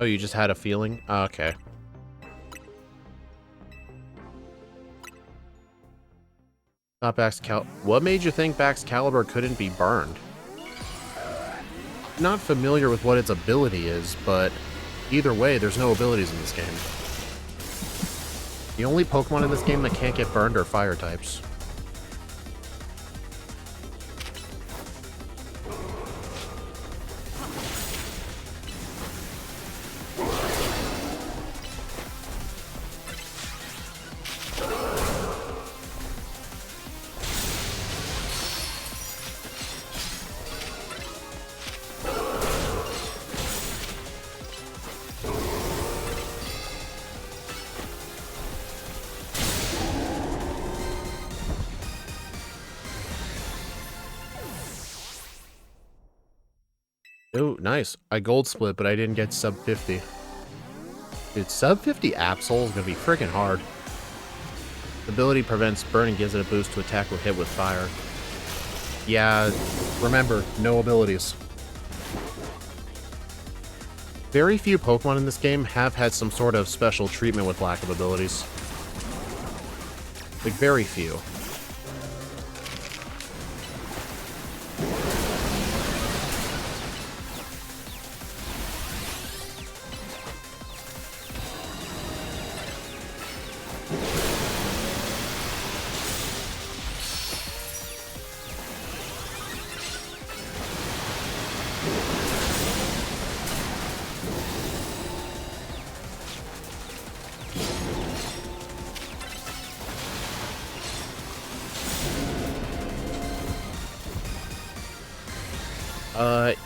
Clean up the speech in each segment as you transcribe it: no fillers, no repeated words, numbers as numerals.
Oh, you just had a feeling? Oh, okay. Not What made you think Baxcalibur couldn't be burned? Not familiar with what its ability is, but either way, there's no abilities in this game. The only Pokemon in this game that can't get burned are fire types. Oh, nice. I gold split, but I didn't get sub 50. Dude, sub 50 Absol is gonna be freaking hard. The ability prevents burn and gives it a boost to attack or hit with fire. Yeah, remember, no abilities. Very few Pokemon in this game have had some sort of special treatment with lack of abilities. Like, very few.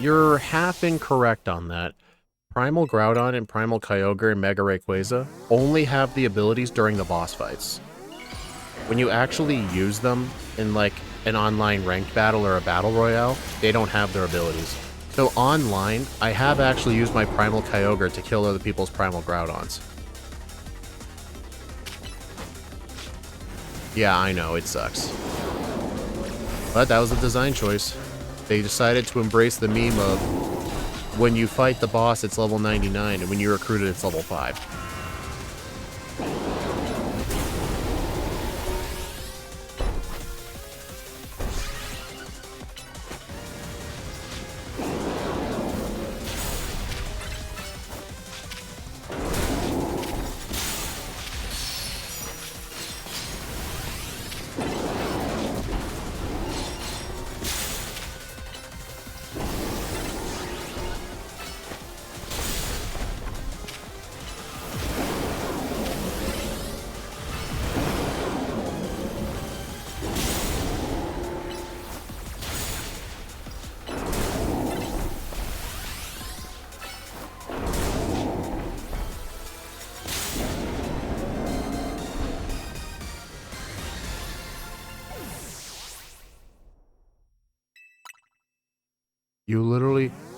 You're half incorrect on that. Primal Groudon and Primal Kyogre and Mega Rayquaza only have the abilities during the boss fights. When you actually use them in, like, an online ranked battle or a battle royale, they don't have their abilities. So online, I have actually used my Primal Kyogre to kill other people's Primal Groudons. Yeah, I know, it sucks. But that was a design choice. They decided to embrace the meme of when you fight the boss, it's level 99, and when you recruit it, it's level 5.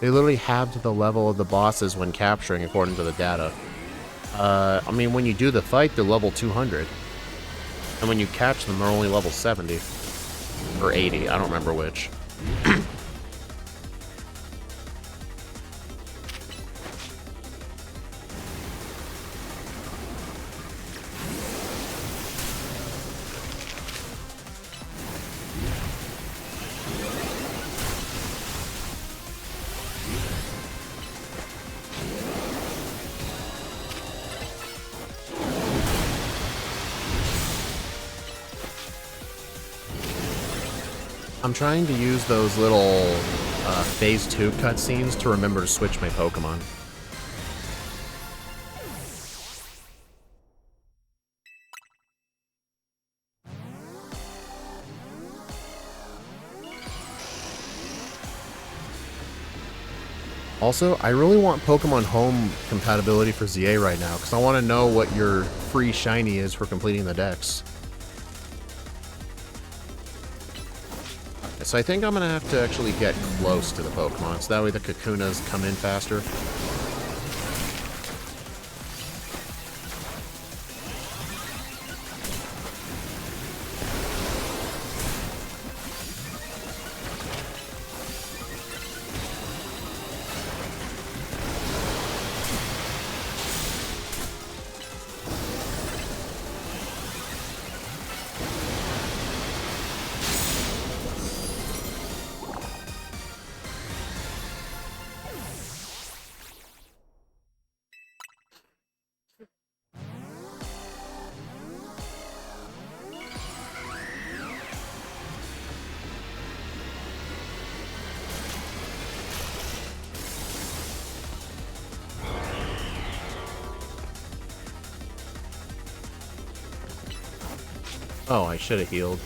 They literally halved the level of the bosses when capturing, according to the data. I mean, when you do the fight, they're level 200. And when you catch them, they're only level 70. Or 80, I don't remember which. I'm trying to use those little Phase 2 cutscenes to remember to switch my Pokemon. Also, I really want Pokemon Home compatibility for ZA right now, because I want to know what your free shiny is for completing the dex. So I think I'm going to have to actually get close to the Pokemon, so that way the Kakunas come in faster. Oh, I should have healed.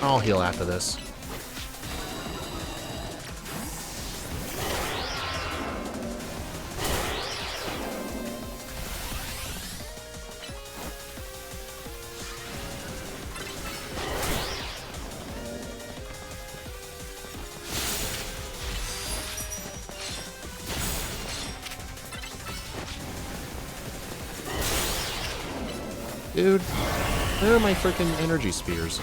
I'll heal after this. Dude, where are my freaking energy spears?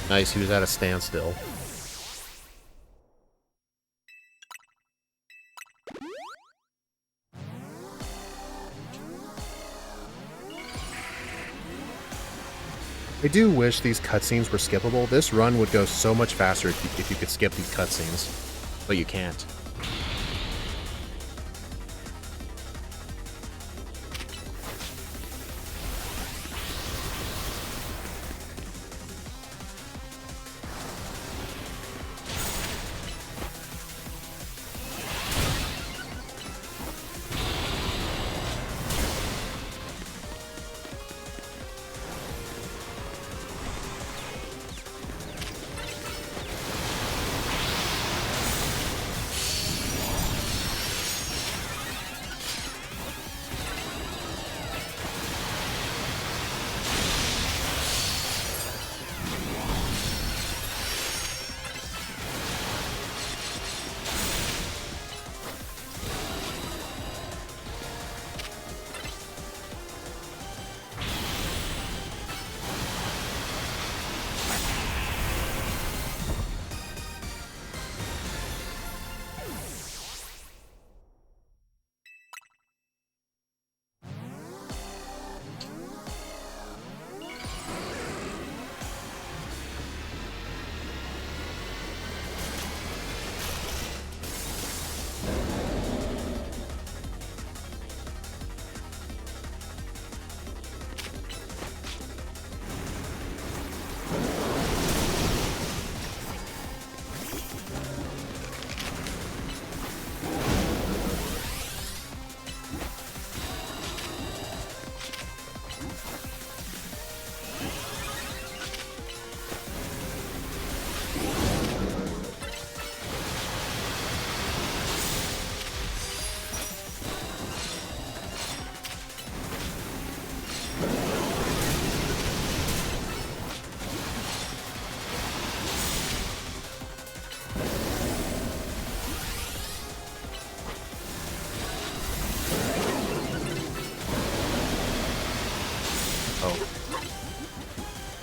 Nice, he was at a standstill. I do wish these cutscenes were skippable. This run would go so much faster if you could skip these cutscenes, but you can't.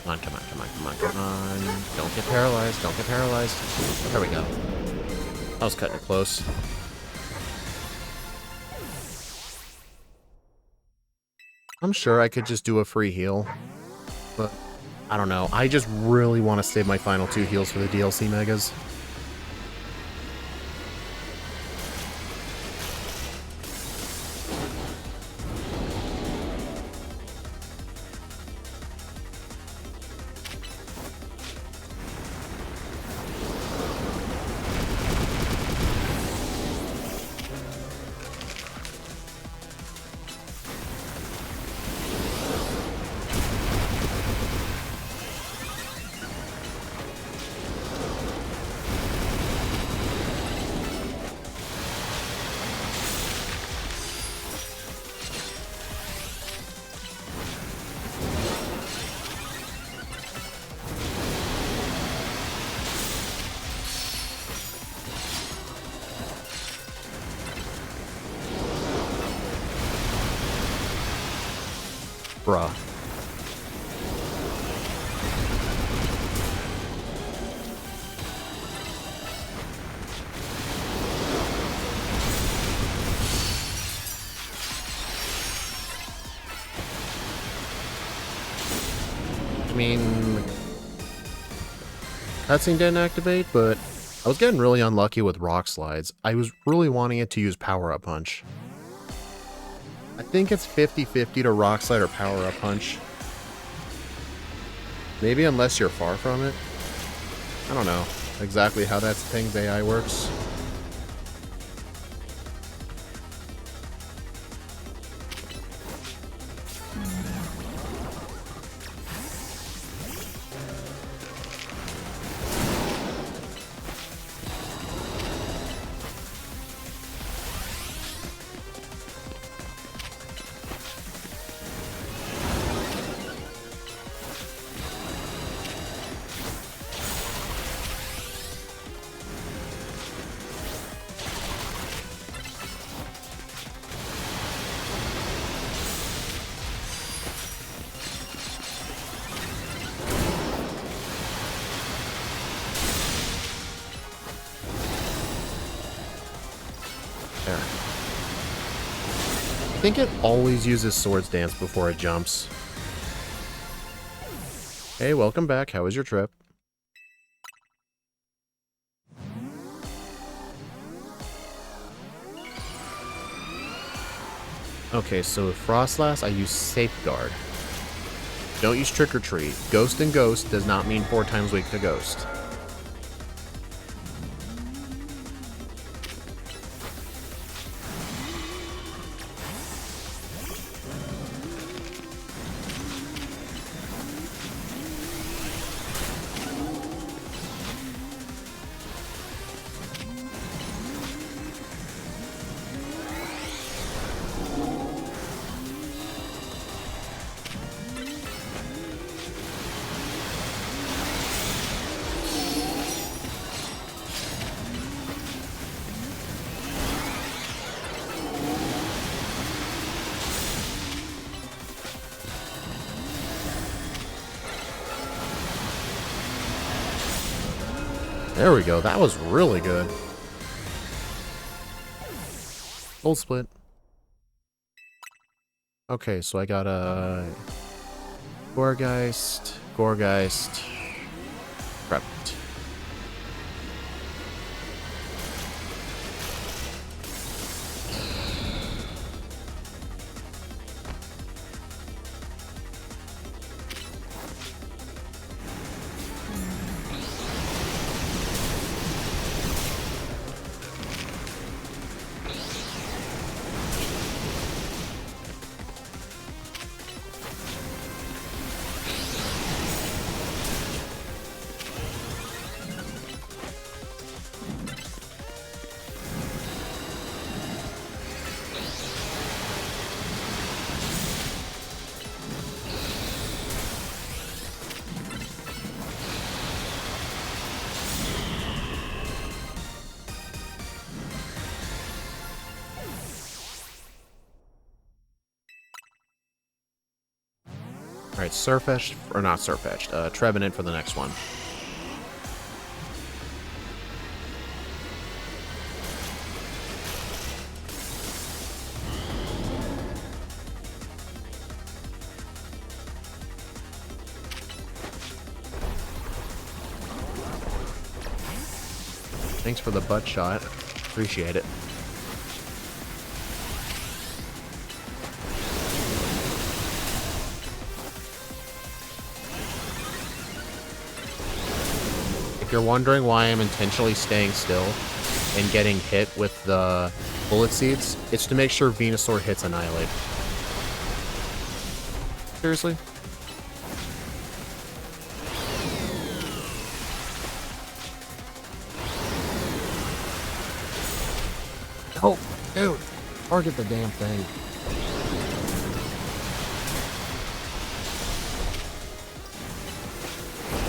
Come on, come on, come on, come on, come on. Don't get paralyzed, don't get paralyzed. There we go. I was cutting it close. I'm sure I could just do a free heal, but I don't know. I just really want to save my final 2 heals for the DLC Megas. Bruh. I mean, cutscene didn't activate, but I was getting really unlucky with rock slides. I was really wanting it to use power-up punch. I think it's 50-50 to rock slide or power-up punch. Maybe unless you're far from it. I don't know exactly how that thing's AI works. There. I think it always uses Swords Dance before it jumps. Hey, welcome back. How was your trip? Okay, so with Frostlass, I use Safeguard. Don't use Trick or Treat. Ghost and Ghost does not mean 4 times weak to Ghost. There we go. That was really good. Gold split. Okay, so I got a Gourgeist, prepped. Alright, Surfetched, or not Surfetched, Trevenant for the next one. Thanks for the butt shot. Appreciate it. If you're wondering why I'm intentionally staying still and getting hit with the bullet seeds, it's to make sure Venusaur hits Annihilate. Seriously? Oh, dude. Target the damn thing.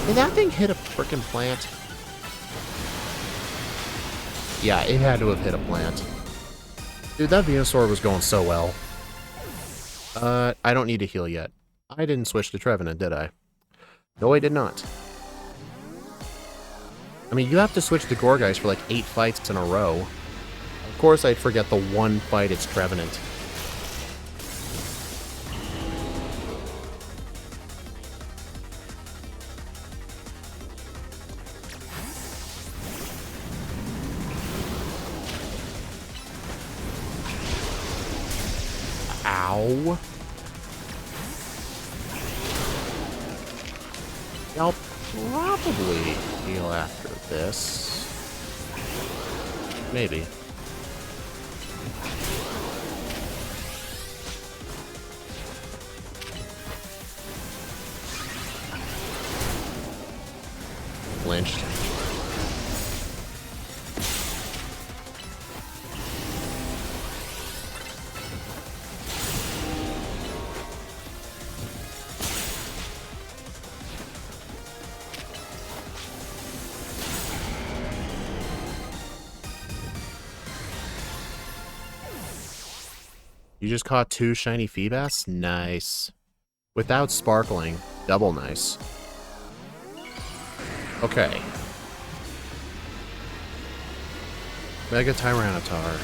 Did that thing hit a frickin' plant? Yeah, it had to have hit a plant. Dude, that Venusaur was going so well. I don't need to heal yet. I didn't switch to Trevenant, did I? No, I did not. I mean, you have to switch to Gourgeist for like 8 fights in a row. Of course I'd forget the one fight it's Trevenant. Ow. I'll probably heal after this. Maybe. Lynched. You just caught 2 shiny Feebas? Nice. Without sparkling. Double nice. Okay. Mega Tyranitar.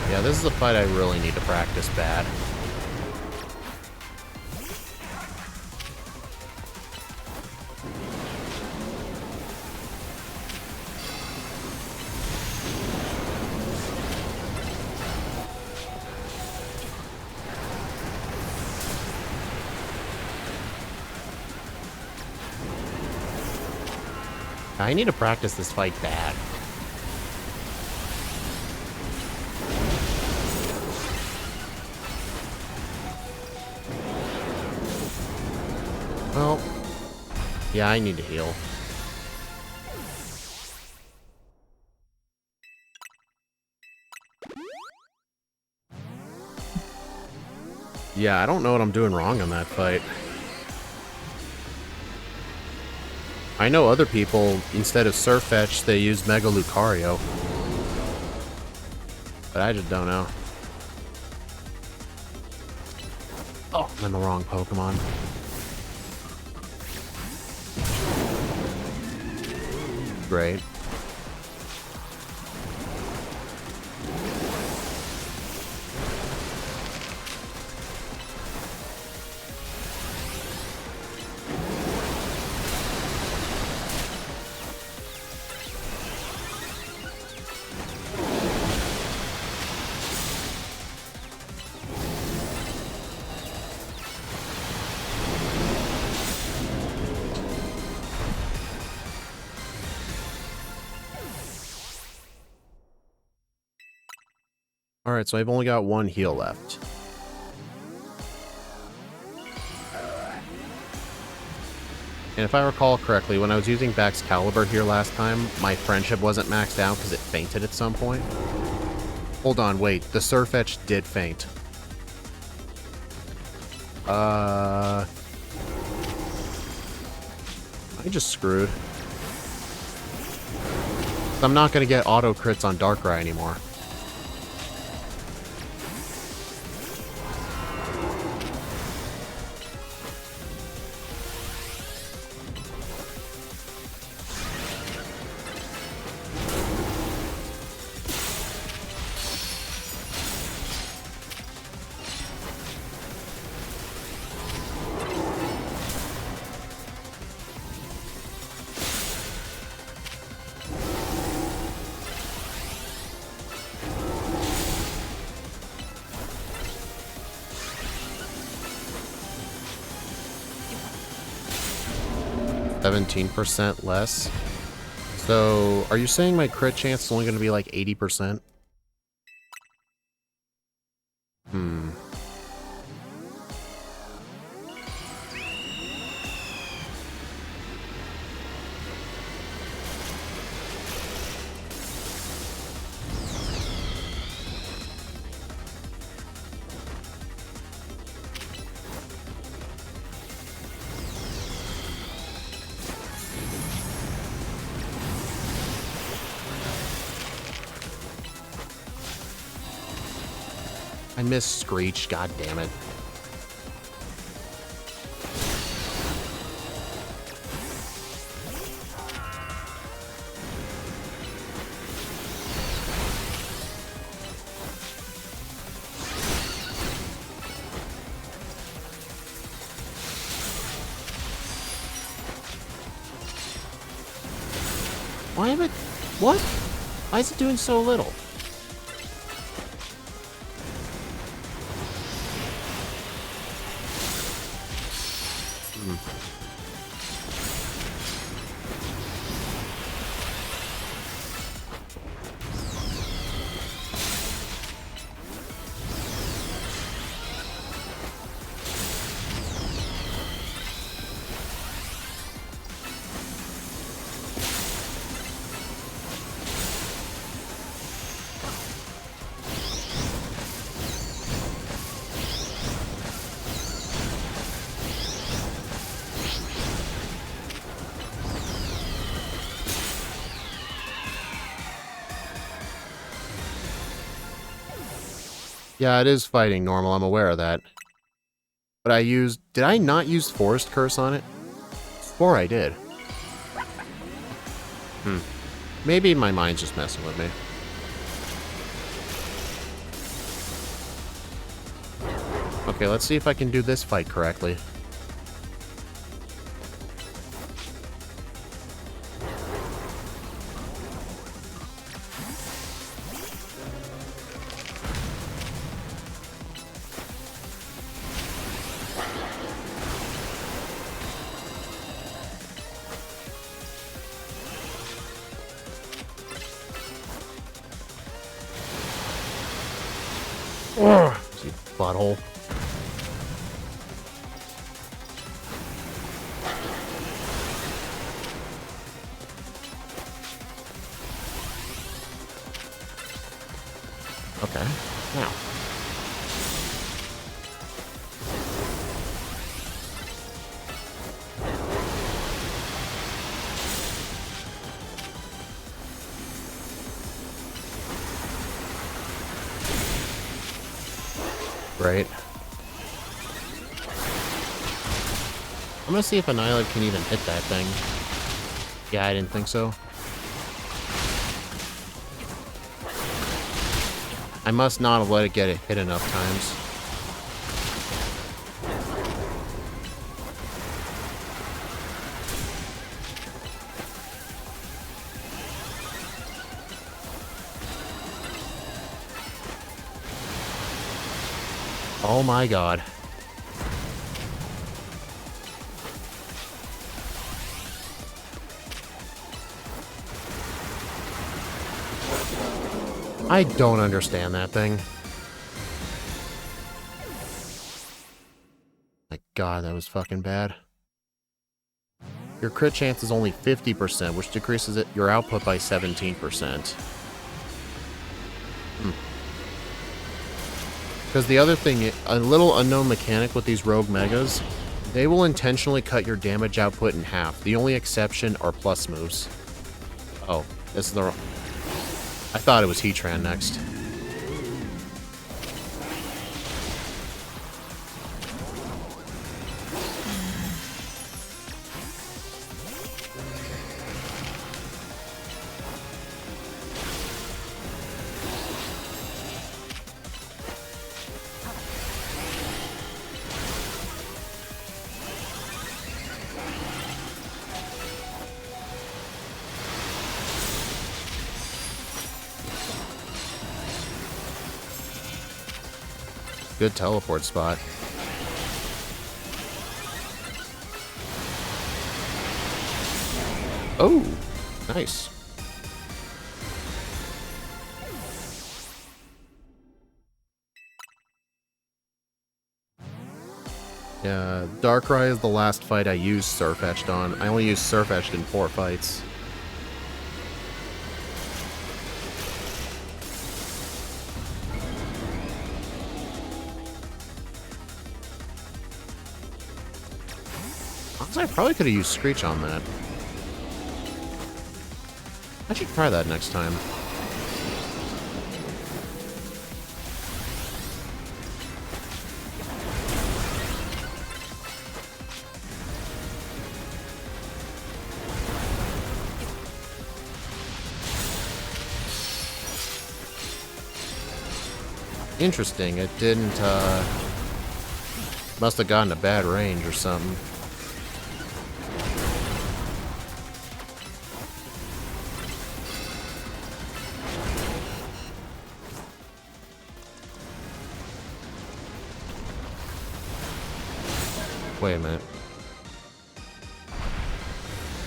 Yeah, this is a fight I really need to practice bad. I need to practice this fight bad. Well, yeah, I need to heal. Yeah, I don't know what I'm doing wrong on that fight. I know other people, instead of Surfetch, they use Mega Lucario. But I just don't know. Oh, I'm in the wrong Pokemon. Great. Alright, so I've only got 1 heal left. And if I recall correctly, when I was using Baxcalibur here last time, my friendship wasn't maxed out because it fainted at some point. Hold on, wait. The Surfetch did faint. I just screwed. I'm not going to get auto crits on Darkrai anymore. %, less. So, are you saying my crit chance is only going to be like 80%? Hmm. I missed Screech, god damn it. Why am I... What? Why is it doing so little? Yeah, it is fighting normal, I'm aware of that. But I used... Did I not use Forest Curse on it? Or I did. Maybe my mind's just messing with me. Okay, let's see if I can do this fight correctly. See, butthole. Okay, now. Right. I'm gonna see if Annihilate can even hit that thing. Yeah, I didn't think so. I must not have let it get it hit enough times. Oh my god. I don't understand that thing. My god, that was fucking bad. Your crit chance is only 50%, which decreases your output by 17%. Because the other thing, a little unknown mechanic with these rogue megas, they will intentionally cut your damage output in half. The only exception are plus moves. Oh, this is the wrong... I thought it was Heatran next. Good teleport spot. Oh, nice. Yeah, Darkrai is the last fight I used Surfetched on. I only used Surfetched in 4 fights. Honestly, I probably could have used Screech on that. I should try that next time. Interesting, it didn't, must have gotten a bad range or something. Wait a minute.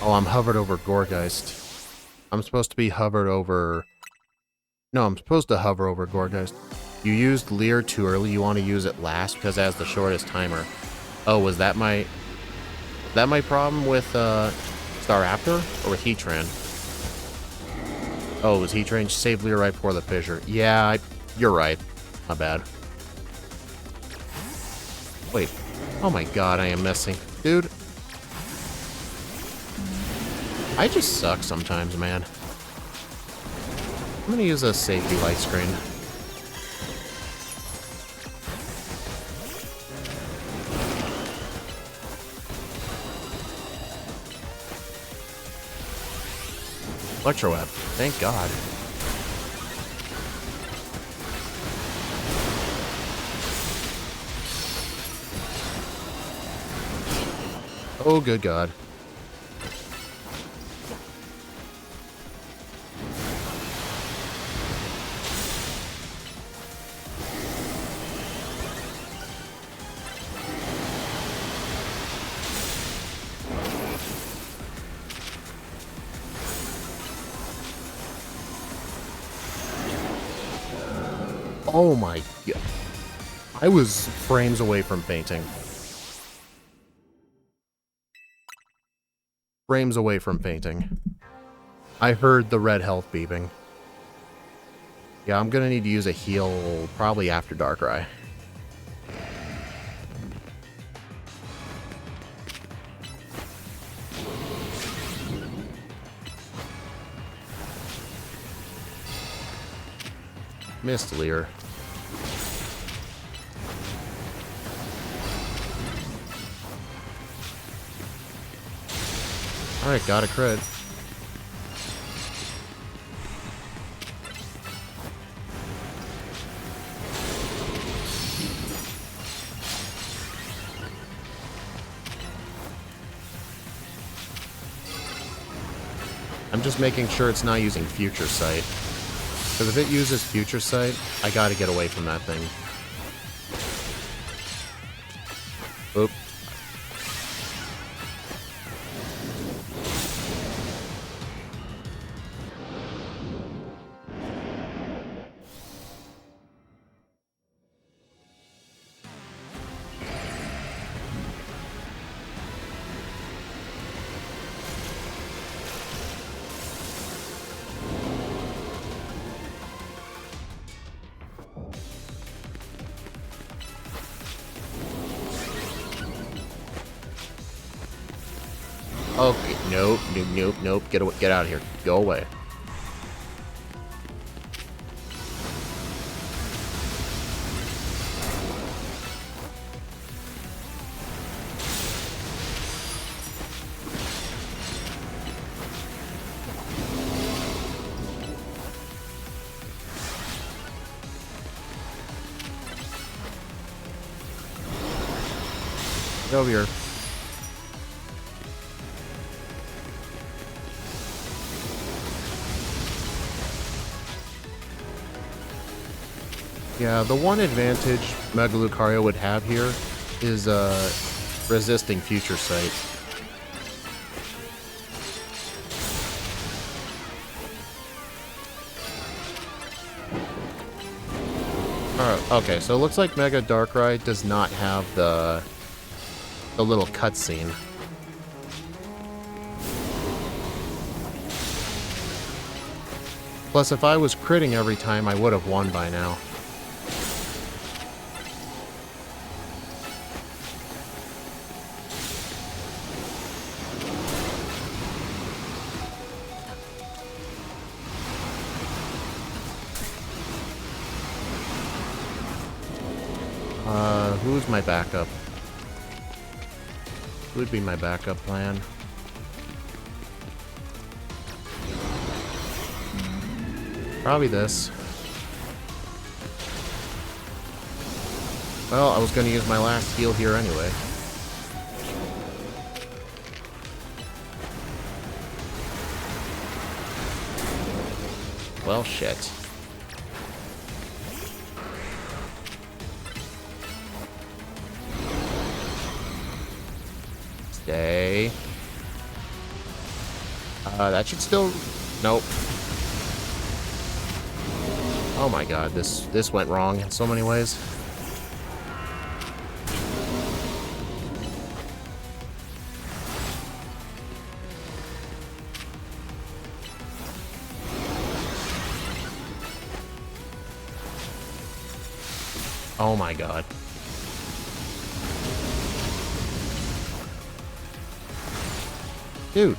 Oh, I'm hovered over Gourgeist. I'm supposed to be hovered over... No, I'm supposed to hover over Gourgeist. You used Leer too early, you want to use it last because it has the shortest timer. Oh, was that my... Is that my problem with, Staraptor? Or with Heatran? Oh, it was Heatran? Save Leer right before the fissure. Yeah, you're right. My bad. Wait. Oh my god, I am missing. Dude. I just suck sometimes, man. I'm gonna use a safety light screen. Electro Web. Thank God. Oh, good God. Oh my God. I was frames away from fainting. Frames away from fainting. I heard the red health beeping. Yeah, I'm gonna need to use a heal probably after Darkrai. Missed Leer. Alright, got a crit. I'm just making sure it's not using Future Sight. Because if it uses Future Sight, I gotta get away from that thing. Oop. Okay, nope, nope, nope, nope. Get out of here. Go away. Get over here. Yeah, the one advantage Mega Lucario would have here is resisting Future Sight. Alright, okay, so it looks like Mega Darkrai does not have the the little cutscene. Plus, if I was critting every time, I would have won by now. Who's my backup? Who would be my backup plan? Probably this. Well, I was going to use my last heal here anyway. Well, shit. Stay. That should still... Nope. Oh my god, this went wrong in so many ways. Oh my god. Dude,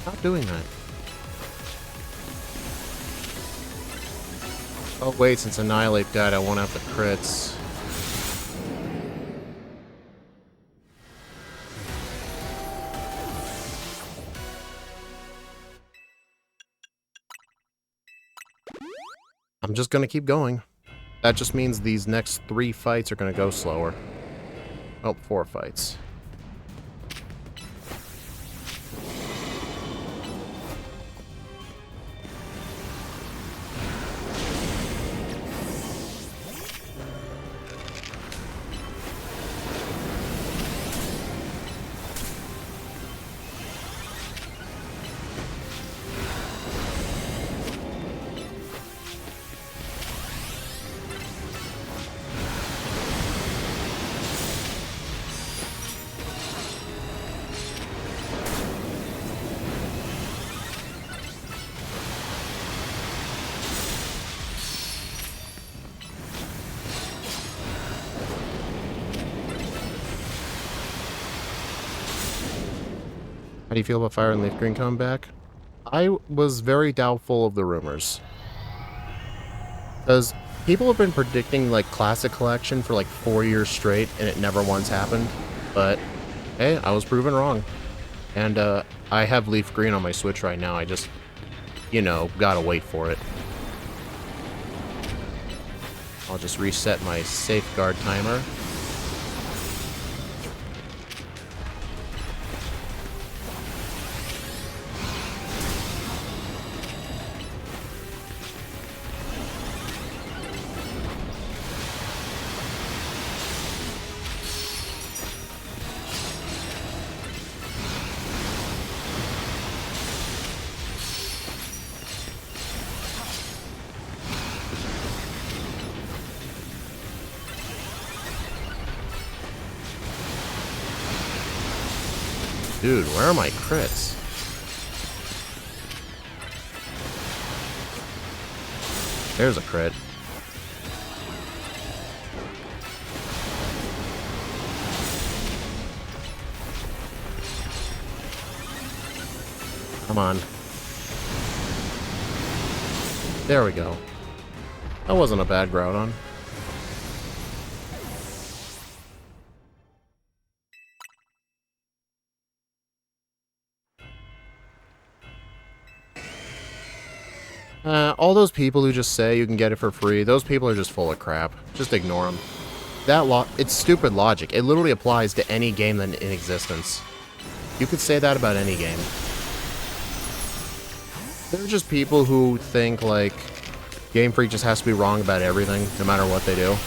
stop doing that. Oh wait, since Annihilate died, I won't have the crits. I'm just gonna keep going. That just means these next 3 fights are gonna go slower. Oh, 4 fights. How do you feel about Fire and Leaf Green coming back? I was very doubtful of the rumors. Because people have been predicting, like, Classic Collection for, like, 4 years straight, and it never once happened. But, hey, I was proven wrong. And, I have Leaf Green on my Switch right now. I just, you know, gotta wait for it. I'll just reset my safeguard timer. Dude, where are my crits? There's a crit. Come on. There we go. That wasn't a bad Groudon. All those people who just say you can get it for free, those people are just full of crap. Just ignore them. It's stupid logic. It literally applies to any game in existence. You could say that about any game. They're just people who think, like, Game Freak just has to be wrong about everything, no matter what they do.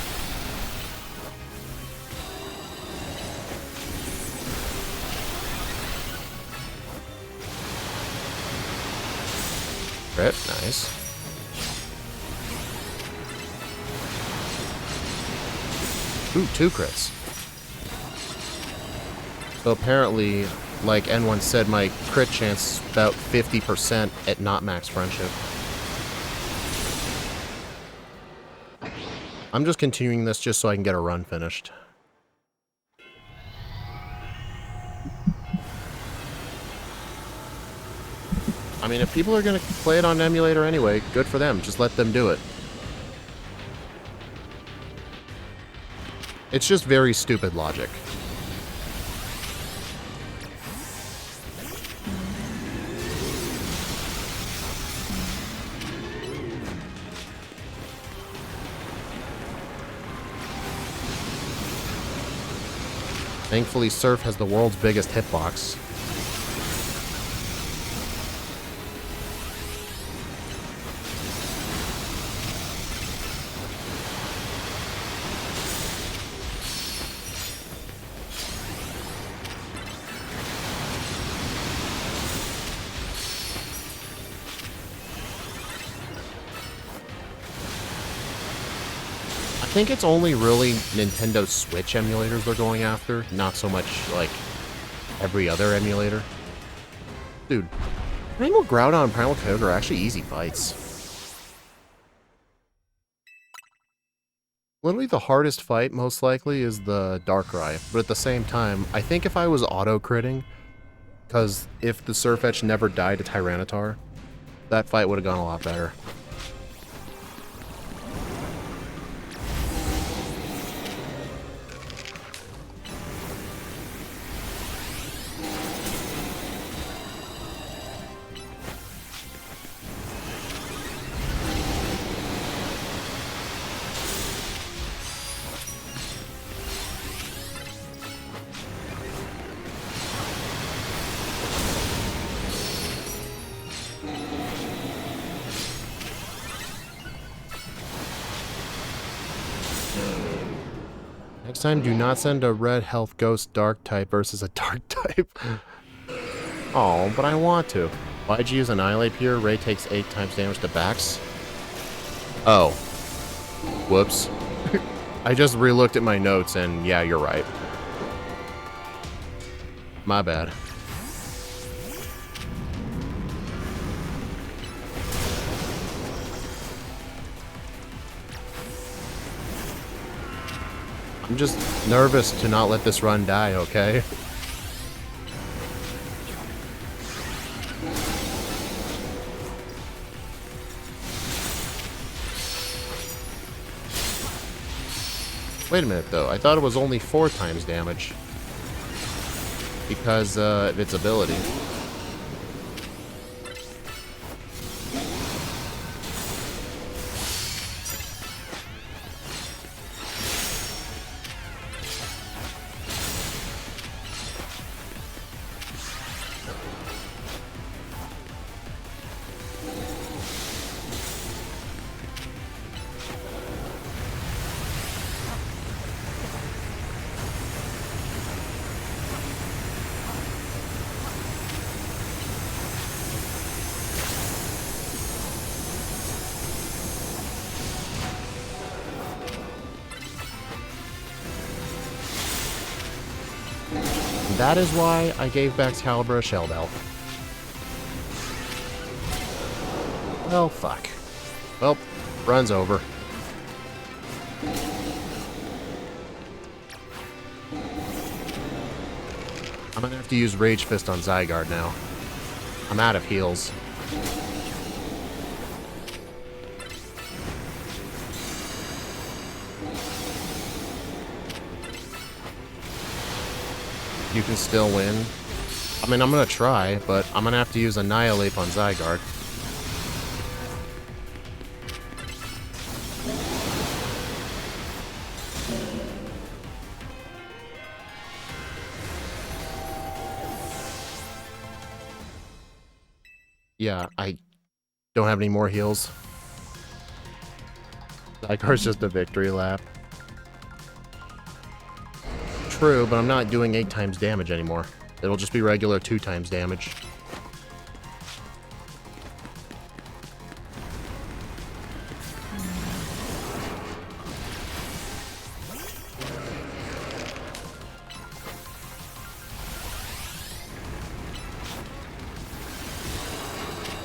Crit, nice. Ooh, 2 crits. So apparently, like N1 said, my crit chance is about 50% at not max friendship. I'm just continuing this just so I can get a run finished. I mean, if people are going to play it on emulator anyway, good for them. Just let them do it. It's just very stupid logic. Thankfully, Surf has the world's biggest hitbox. I think it's only really Nintendo Switch emulators they're going after, not so much, like, every other emulator. Dude, Primal Groudon and Primal Kyogre are actually easy fights. Literally the hardest fight, most likely, is the Darkrai, but at the same time, I think if I was auto-critting, because if the Sirfetch'd never died to Tyranitar, that fight would have gone a lot better. Next time, do not send a red health ghost dark type versus a dark type. Oh, but I want to. Why'd you use Annihilate here? Ray takes 8 times damage to backs. Oh. Whoops. I just re-looked at my notes and yeah, you're right. My bad. I'm just nervous to not let this run die, okay? Wait a minute, though. I thought it was only 4 times damage. Because of its ability. That is why I gave Baxcalibur a Shell Bell. Well, fuck. Well, run's over. I'm gonna have to use Rage Fist on Zygarde now. I'm out of heals. You can still win. I mean, I'm gonna try, but I'm gonna have to use Annihilate on Zygarde. Yeah, I don't have any more heals. Zygarde's just a victory lap. True, but I'm not doing 8 times damage anymore. It'll just be regular 2 times damage.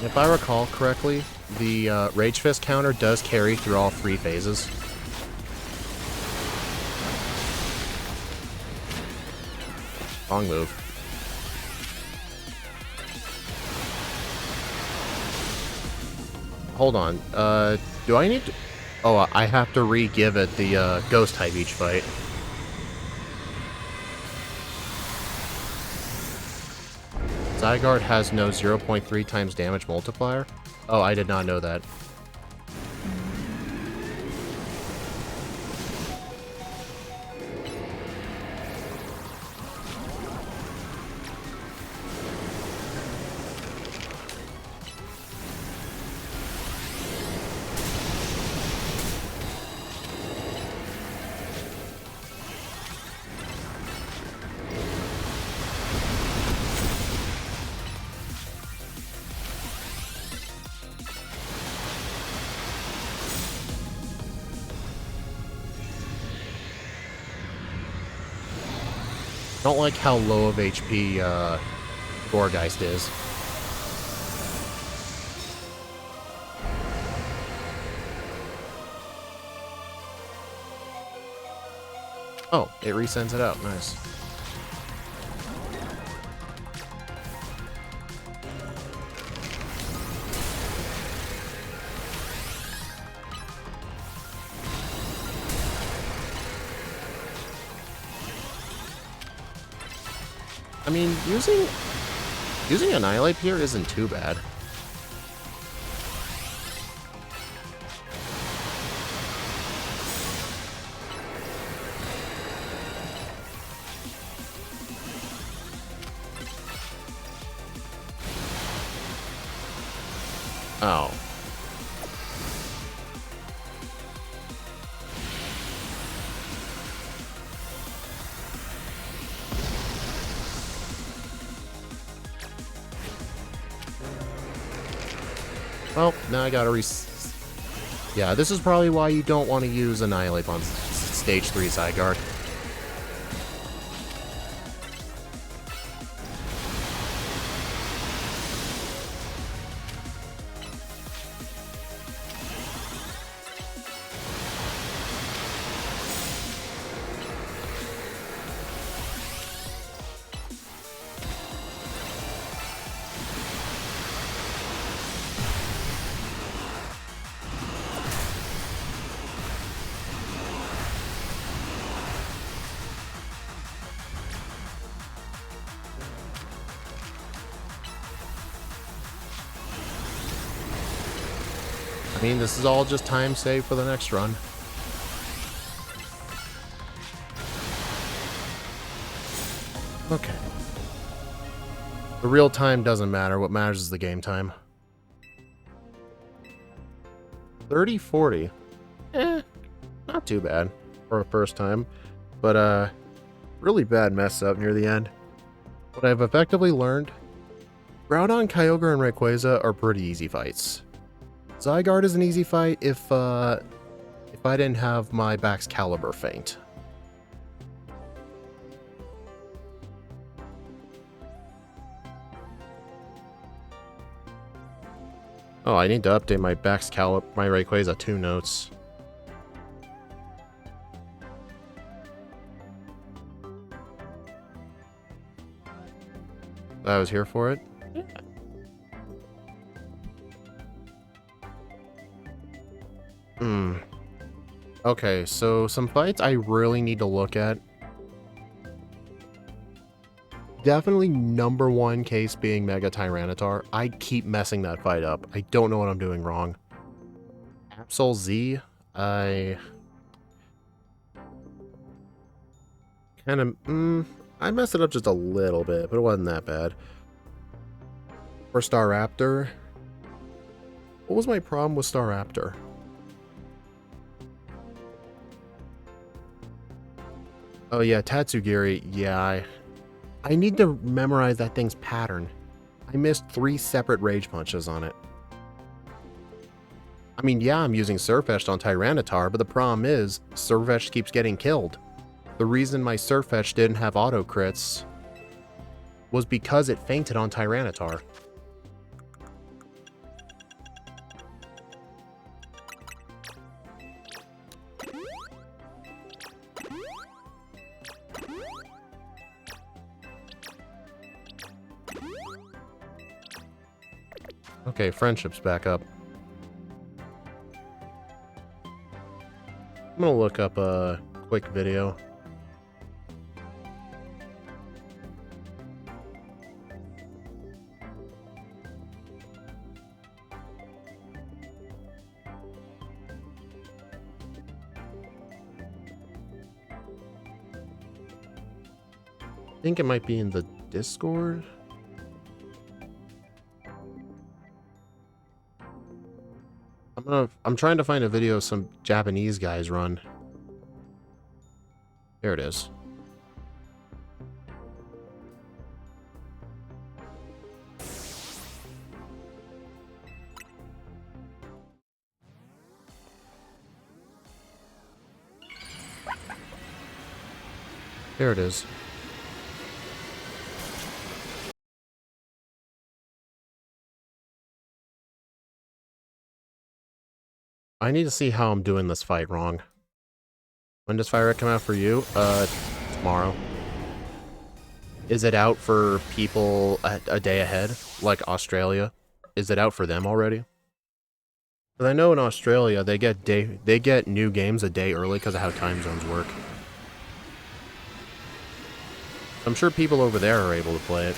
If I recall correctly, the Rage Fist counter does carry through all 3 phases. Wrong move. Hold on. Do I need to... Oh, I have to re-give it the Ghost type each fight. Zygarde has no 0.3 times damage multiplier? Oh, I did not know that. I don't like how low of HP Gourgeist is. Oh, it resends it out. Nice. I mean, using Annihilate here isn't too bad. Oh. Well, now I gotta Yeah, this is probably why you don't want to use Annihilate on Stage 3 Zygarde. I mean, this is all just time saved for the next run. Okay. The real time doesn't matter. What matters is the game time. 30-40. Not too bad for a first time. But, really bad mess up near the end. What I've effectively learned, Groudon, Kyogre, and Rayquaza are pretty easy fights. Zygarde is an easy fight if I didn't have my Baxcalibur feint. Oh, I need to update my Rayquaza 2 notes. I was here for it? Yeah. Okay, so some fights I really need to look at. Definitely number 1 case being Mega Tyranitar. I keep messing that fight up. I don't know what I'm doing wrong. Absol Z, I messed it up just a little bit, but it wasn't that bad. For Staraptor, what was my problem with Staraptor? Oh yeah, Tatsugiri, yeah, I need to memorize that thing's pattern. I missed 3 separate Rage Punches on it. I mean, yeah, I'm using Surfetched on Tyranitar, but the problem is, Surfetched keeps getting killed. The reason my Surfetched didn't have auto crits was because it fainted on Tyranitar. Okay, friendship's back up. I'm gonna look up a quick video. I think it might be in the Discord. I'm trying to find a video some Japanese guys run. There it is. There it is. I need to see how I'm doing this fight wrong. When does Fire Red come out for you? Tomorrow. Is it out for people a day ahead, like Australia? Is it out for them already? Because I know in Australia they get new games a day early because of how time zones work. I'm sure people over there are able to play it.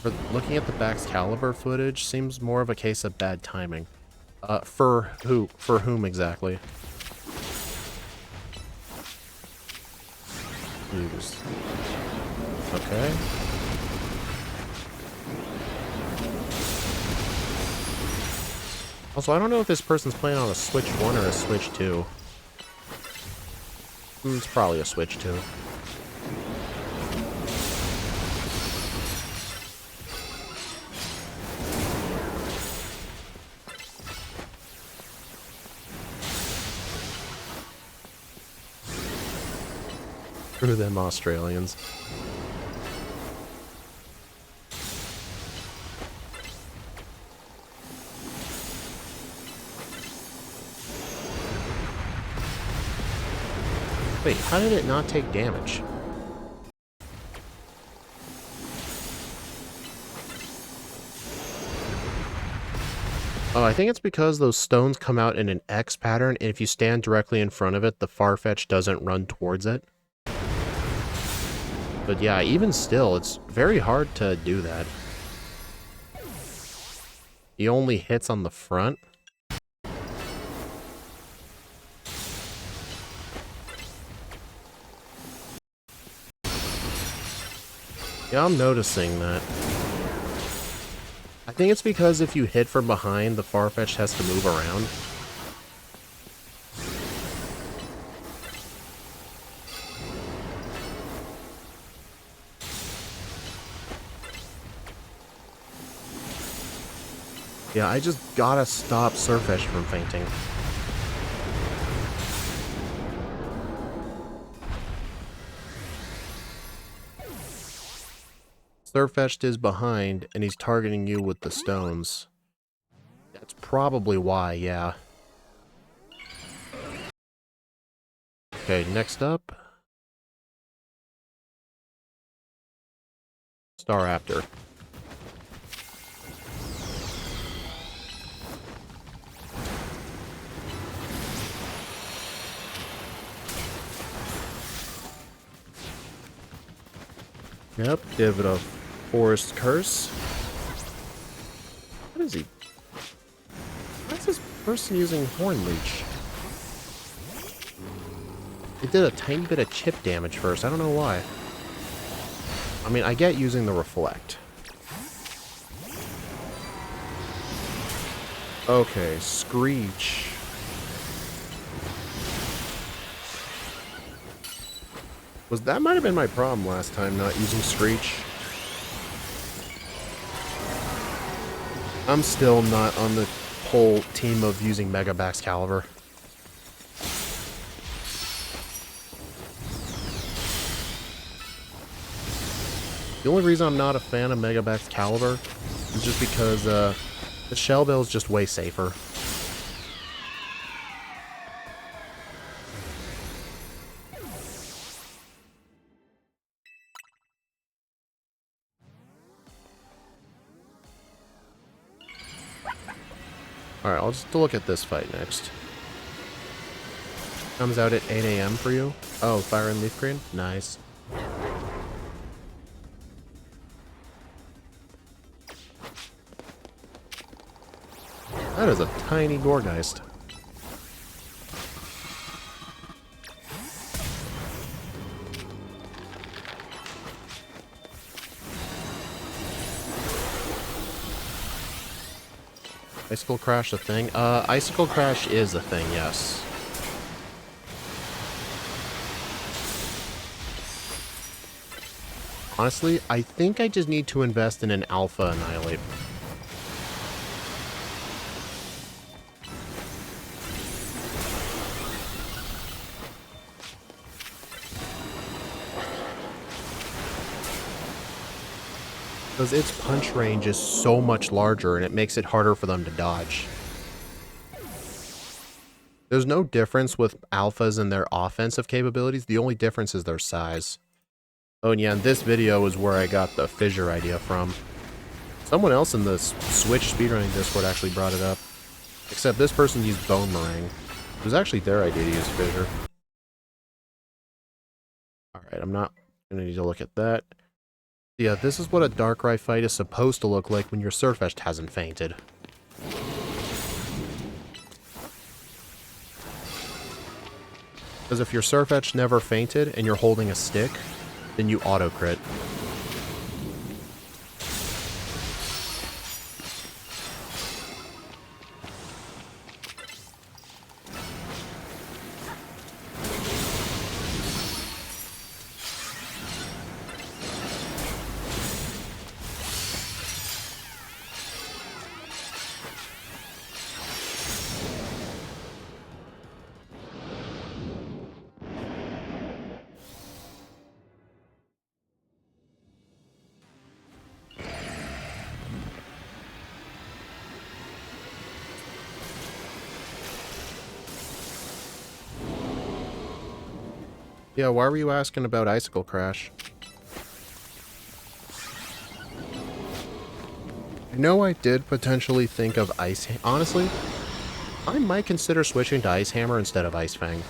For looking at the Baxcalibur footage, seems more of a case of bad timing. For who? For whom exactly? Use. Okay. Also, I don't know if this person's playing on a Switch 1 or a Switch 2. It's probably a Switch 2. Screw them Australians. Wait, how did it not take damage? Oh, I think it's because those stones come out in an X pattern, and if you stand directly in front of it, the Farfetch doesn't run towards it. But yeah, even still, it's very hard to do that. He only hits on the front. Yeah, I'm noticing that. I think it's because if you hit from behind, the Farfetch has to move around. Yeah, I just gotta stop Surfetch from fainting. Surfetched is behind, and he's targeting you with the stones. That's probably why, yeah. Okay, next up. Staraptor. Yep, give it a Forest Curse. What is he? Why is this person using Horn Leech? It did a tiny bit of chip damage first, I don't know why. I mean, I get using the Reflect. Okay, Screech. That might have been my problem last time, not using Screech. I'm still not on the whole team of using Mega Baxcalibur. The only reason I'm not a fan of Mega Baxcalibur is just because the Shell Bell is just way safer. Alright, I'll just look at this fight next. Comes out at 8 AM for you. Oh, Fire and Leaf Green? Nice. That is a tiny Gourgeist. Icicle Crash a thing? Icicle Crash is a thing, yes. Honestly, I think I just need to invest in an Alpha Annihilate. Because its punch range is so much larger and it makes it harder for them to dodge. There's no difference with alphas and their offensive capabilities, the only difference is their size. Oh and yeah, and this video is where I got the fissure idea from. Someone else in the Switch speedrunning Discord actually brought it up. Except this person used Bone Meringue. It was actually their idea to use fissure. Alright, I'm not going to need to look at that. Yeah, this is what a Darkrai fight is supposed to look like when your Sirfetch'd hasn't fainted. Because if your Sirfetch'd never fainted and you're holding a stick, then you auto-crit. Yeah, why were you asking about Icicle Crash? I know I did potentially think of Ice... Honestly, I might consider switching to Ice Hammer instead of Ice Fang.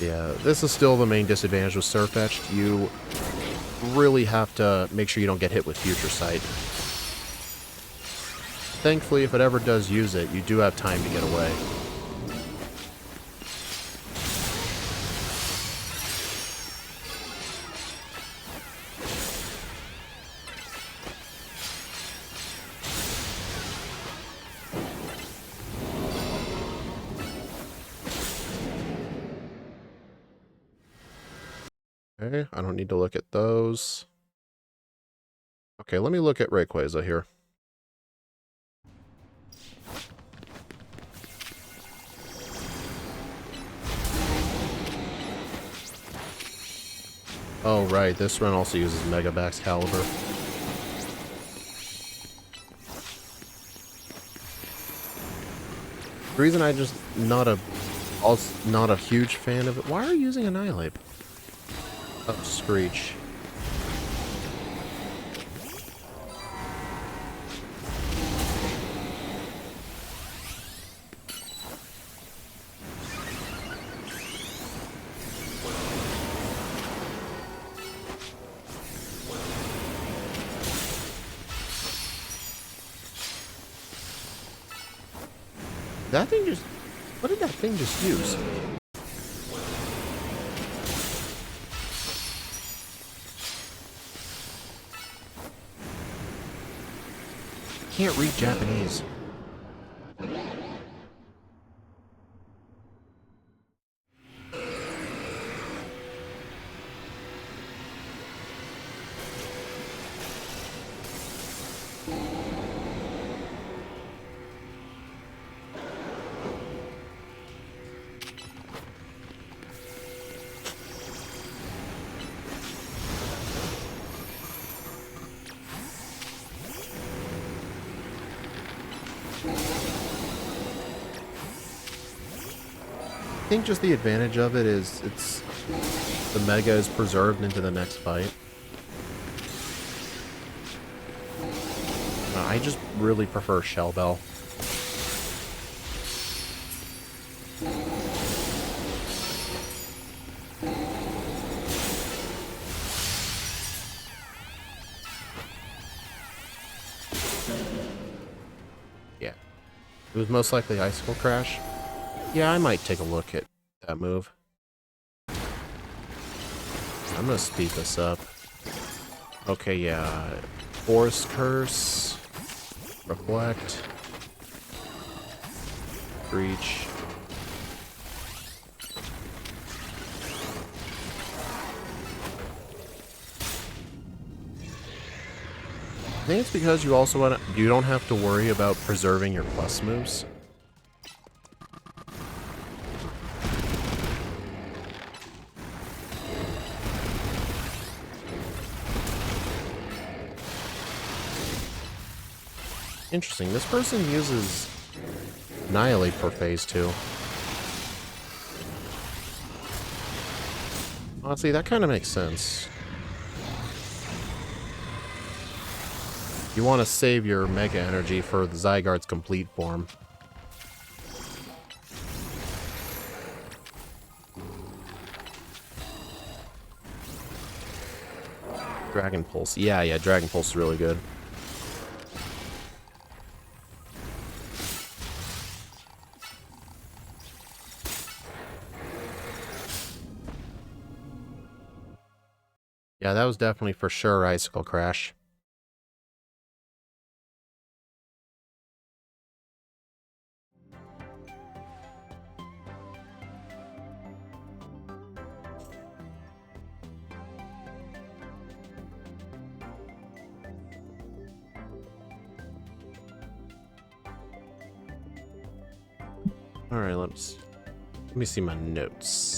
Yeah, this is still the main disadvantage with Sirfetch'd. You really have to make sure you don't get hit with Future Sight. Thankfully, if it ever does use it, you do have time to get away. Okay, I don't need to look at those. Okay, let me look at Rayquaza here. Oh, right, this run also uses Mega Baxcalibur. The reason I just not a huge fan of it. Why are you using Annihilate? Oh, Screech. That thing just... What did that thing just use? Can't read Japanese. I think just the advantage of it is the Mega is preserved into the next fight. I just really prefer Shell Bell. Yeah. It was most likely Icicle Crash. Yeah, I might take a look at that move. I'm gonna speed this up. Okay, yeah. Forest Curse. Reflect. Breach. I think it's because you also you don't have to worry about preserving your plus moves. Interesting. This person uses Annihilate for phase 2. Honestly, that kind of makes sense. You want to save your Mega Energy for the Zygarde's complete form. Dragon Pulse. Yeah, Dragon Pulse is really good. Yeah, that was definitely for sure Icicle Crash. Alright, let me see my notes.